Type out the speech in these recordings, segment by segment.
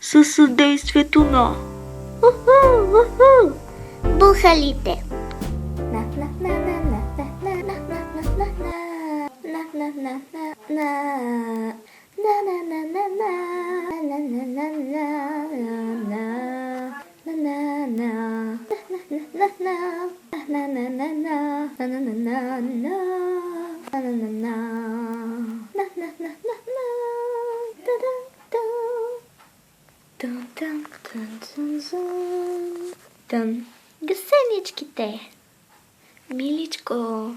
със съдействието на бухалите. Гъсеничките. Миличко,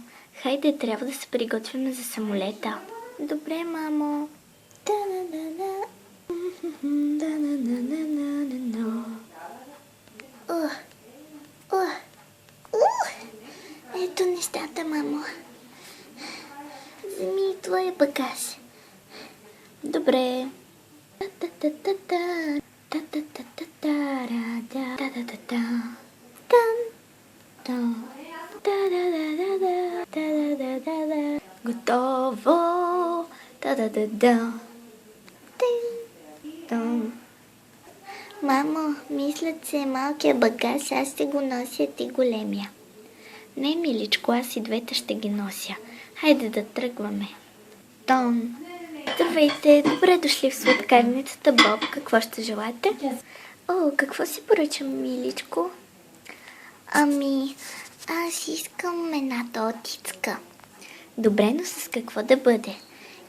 хайде, трябва да се приготвим за самолета. Добре, мамо. Ето нещата, мамо. Вземи твоя багаж. Добре. Готово. Мамо, мисля, че малкия багаж аз ще го нося, ти големия. Не, миличко, аз и двете ще ги нося. Хайде да тръгваме. Тон. Здравейте, добре дошли в сладкарницата Боб. Какво ще желаете? О, какво си поръчам, миличко? Аз искам една тортичка. Добре, но с какво да бъде?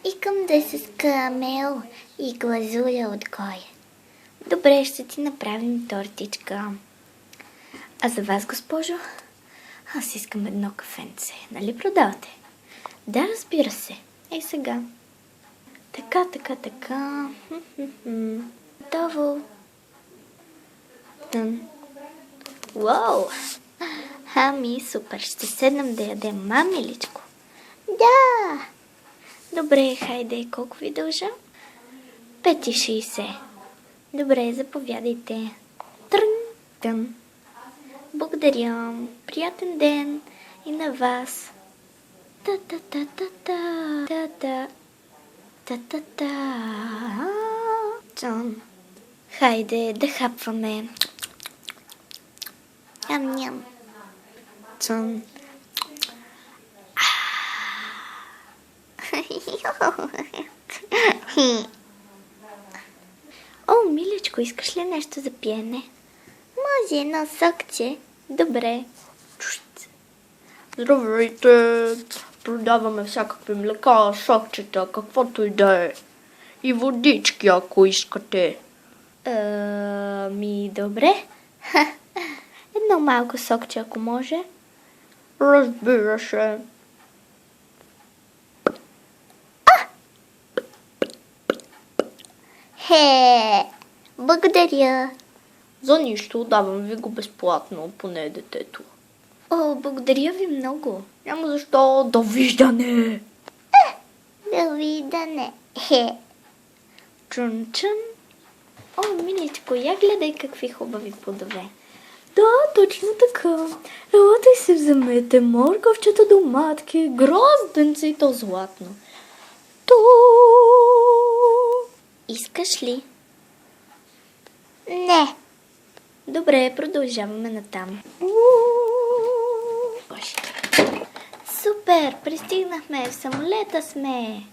Искам да е с карамел и глазуря отгоре. Добре, ще ти направим тортичка. А за вас, госпожо? Аз искам едно кафенце. Нали продавате? Да, разбира се. Ей сега. Така. Готово. Уау! Супер. Ще седнем да ядем, мамиличко. Да! Добре, хайде. Колко ви дължа? 5,60. Добре, заповядайте. Трън. Благодаря. Приятен ден и на вас. Хайде да хапваме. Ням. О, миличко, искаш ли нещо за пиене? Може едно сокче. Добре. Здравейте! Продаваме всякакви млека, сокчета, каквото и да е. И водички, ако искате. Добре. Едно малко сокче, ако може. Разбира се. Благодаря. За нищо, давам ви го безплатно, поне детето. О, благодаря ви много. Няма защо. Довиждане! Довиждане. Чун. О, миличко, я гледай какви хубави плодове. Да, точно така. Елате си вземете морковчета, доматки, грозденце и то златно. Искаш ли? Не. Добре, продължаваме натам. Супер, пристигнахме, в самолета сме.